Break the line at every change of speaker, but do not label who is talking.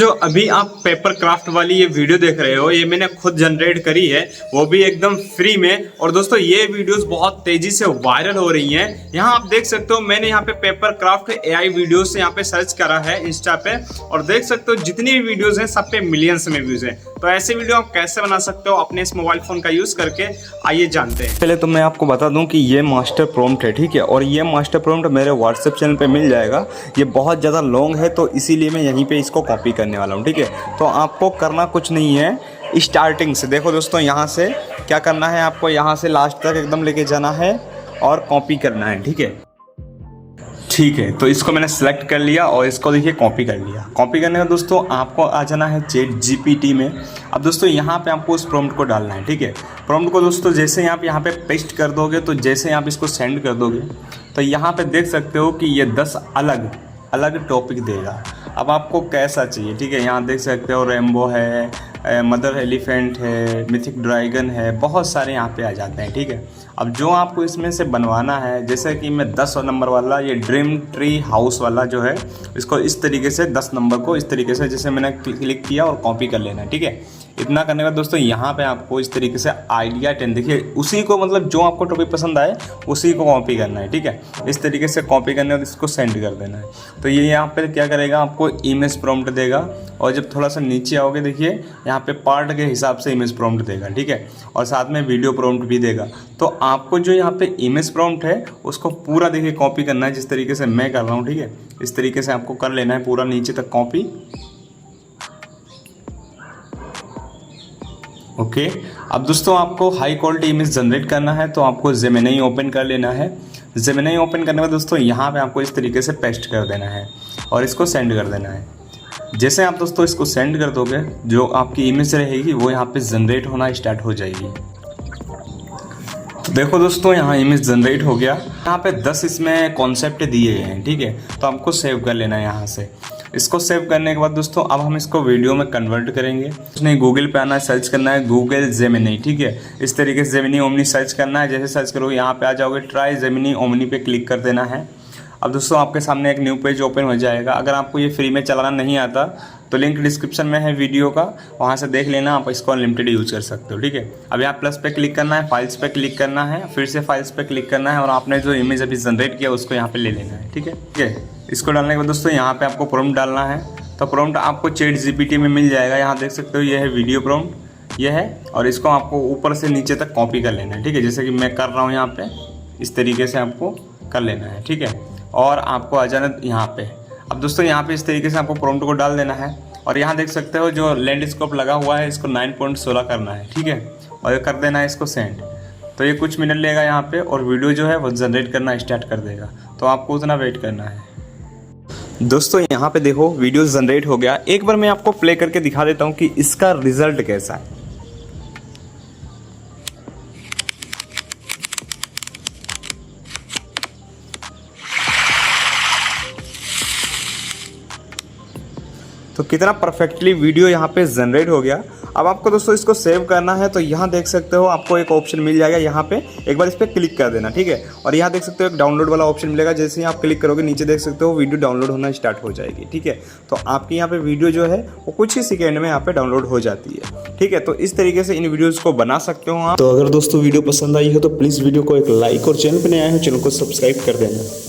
जो अभी आप पेपर क्राफ्ट वाली ये वीडियो देख रहे हो, ये मैंने खुद जनरेट करी है, वो भी एकदम फ्री में। और दोस्तों ये वीडियोस बहुत तेजी से वायरल हो रही हैं। यहाँ आप देख सकते हो, मैंने यहाँ पे पेपर क्राफ्ट एआई वीडियोस यहाँ पे सर्च करा है इंस्टा पे, और देख सकते हो जितनी भी वीडियोस हैं सब पे मिलियंस में व्यूज हैं। तो ऐसे वीडियो आप कैसे बना सकते हो अपने इस मोबाइल फोन का यूज करके, आइए जानते हैं।
पहले तो मैं आपको बता दूं कि ये मास्टर प्रॉम्प्ट है, ठीक है। और ये मास्टर प्रॉम्प्ट मेरे व्हाट्सएप चैनल पे मिल जाएगा। ये बहुत ज़्यादा लॉन्ग है तो इसीलिए मैं यहीं पे इसको कॉपी करने वाला हूँ, ठीक है। तो आपको करना कुछ नहीं है, स्टार्टिंग से देखो दोस्तों, यहाँ से क्या करना है, आपको यहाँ से लास्ट तक एकदम लेके जाना है और कॉपी करना है, ठीक है। ठीक है, तो इसको मैंने सेलेक्ट कर लिया और इसको देखिए कॉपी कर लिया। कॉपी करने का दोस्तों आपको आ जाना है चैट जीपीटी में। अब दोस्तों यहाँ पे आपको उस प्रॉम्प्ट को डालना है, ठीक है। प्रॉम्प्ट को दोस्तों जैसे आप यहाँ पे पेस्ट कर दोगे, तो जैसे आप इसको सेंड कर दोगे तो यहाँ पे देख सकते हो कि ये 10 अलग अलग टॉपिक देगा। अब आपको कैसा चाहिए, ठीक है। यहाँ देख सकते हो रेम्बो है, मदर एलिफेंट है, मिथिक ड्रैगन है, बहुत सारे यहाँ पे आ जाते हैं, ठीक है। अब जो आपको इसमें से बनवाना है, जैसे कि मैं 10 नंबर वाला ये ड्रीम ट्री हाउस वाला जो है, इसको इस तरीके से 10 नंबर को इस तरीके से जैसे मैंने क्लिक किया और कॉपी कर लेना है, ठीक है। इतना करने का दोस्तों यहाँ पे आपको इस तरीके से आइडिया 10 देखिए, उसी को मतलब जो आपको टॉपिक पसंद आए उसी को कॉपी करना है, ठीक है। इस तरीके से कॉपी करने और इसको सेंड कर देना है। तो ये यहाँ पे क्या करेगा, आपको इमेज प्रॉम्प्ट देगा। और जब थोड़ा सा नीचे आओगे देखिए, यहाँ पे पार्ट के हिसाब से इमेज प्रॉम्प्ट देगा, ठीक है। और साथ में वीडियो प्रॉम्प्ट भी देगा। तो आपको जो यहाँ पे इमेज प्रॉम्प्ट है उसको पूरा देखिए कॉपी करना है, जिस तरीके से मैं कर रहा हूँ, ठीक है। इस तरीके से आपको कर लेना है पूरा नीचे तक कॉपी। ओके। अब दोस्तों आपको हाई क्वालिटी इमेज जनरेट करना है तो आपको जेमिनी ओपन कर लेना है। जेमिनी ओपन करने के बाद दोस्तों यहाँ पे आपको इस तरीके से पेस्ट कर देना है और इसको सेंड कर देना है। जैसे आप दोस्तों इसको सेंड कर दोगे, जो आपकी इमेज रहेगी वो यहाँ पे जनरेट होना स्टार्ट हो जाएगी। तो देखो दोस्तों यहाँ इमेज जनरेट हो गया। यहाँ पे 10 इसमें कॉन्सेप्ट दिए गए हैं, ठीक है। तो आपको सेव कर लेना है यहाँ से। इसको सेव करने के बाद दोस्तों अब हम इसको वीडियो में कन्वर्ट करेंगे। उसने गूगल पे आना है, सर्च करना है गूगल जेमिनी, ठीक है। इस तरीके से जेमिनी ओमनी सर्च करना है। जैसे सर्च करोगे यहाँ पे आ जाओगे, ट्राई जेमिनी ओमनी पे क्लिक कर देना है। अब दोस्तों आपके सामने एक न्यू पेज ओपन हो जाएगा। अगर आपको ये फ्री में चलाना नहीं आता तो लिंक डिस्क्रिप्शन में है वीडियो का, वहाँ से देख लेना, आप इसको अनलिमिटेड यूज़ कर सकते हो, ठीक है। अब यहाँ प्लस पे क्लिक करना है, फाइल्स पे क्लिक करना है, फिर से फाइल्स पे क्लिक करना है और आपने जो इमेज अभी जनरेट किया उसको यहाँ पे ले लेना है, ठीक है। ठीक है, इसको डालने के बाद दोस्तों यहाँ पे आपको प्रॉम्प्ट डालना है। तो प्रॉम्प्ट आपको चैट जीपीटी में मिल जाएगा। यहाँ देख सकते हो ये है वीडियो प्रॉम्प्ट, ये है। और इसको आपको ऊपर से नीचे तक कॉपी कर लेना है, ठीक है। जैसे कि मैं कर रहा हूँ यहाँ पे, इस तरीके से आपको कर लेना है, ठीक है। और आपको आ जाना यहाँ पे। अब दोस्तों यहाँ पे इस तरीके से आपको प्रॉम्प्ट को डाल देना है। और यहाँ देख सकते हो जो लैंडस्केप लगा हुआ है, इसको 9.16 करना है, ठीक है। और कर देना है इसको सेंड। तो ये कुछ मिनट लेगा यहाँ पे और वीडियो जो है वो जनरेट करना स्टार्ट कर देगा। तो आपको उतना वेट करना है। दोस्तों यहाँ पे देखो वीडियो जनरेट हो गया। एक बार मैं आपको प्ले करके दिखा देता हूँ कि इसका रिजल्ट कैसा है। तो कितना परफेक्टली वीडियो यहाँ पे जनरेट हो गया। अब आपको दोस्तों इसको सेव करना है तो यहाँ देख सकते हो आपको एक ऑप्शन मिल जाएगा, यहाँ पे एक बार इस पर क्लिक कर देना, ठीक है। और यहाँ देख सकते हो एक डाउनलोड वाला ऑप्शन मिलेगा। जैसे ही आप क्लिक करोगे नीचे देख सकते हो वीडियो डाउनलोड होना स्टार्ट हो जाएगी, ठीक है। तो आपकी यहाँ पे वीडियो जो है वो कुछ ही सेकेंड में यहाँ पे डाउनलोड हो जाती है, ठीक है। तो इस तरीके से इन वीडियोज़ को बना सकते हो आप।
तो अगर दोस्तों वीडियो पसंद आई हो तो प्लीज़ वीडियो को एक लाइक और चैनल पर नए आए हो चैनल को सब्सक्राइब कर देना।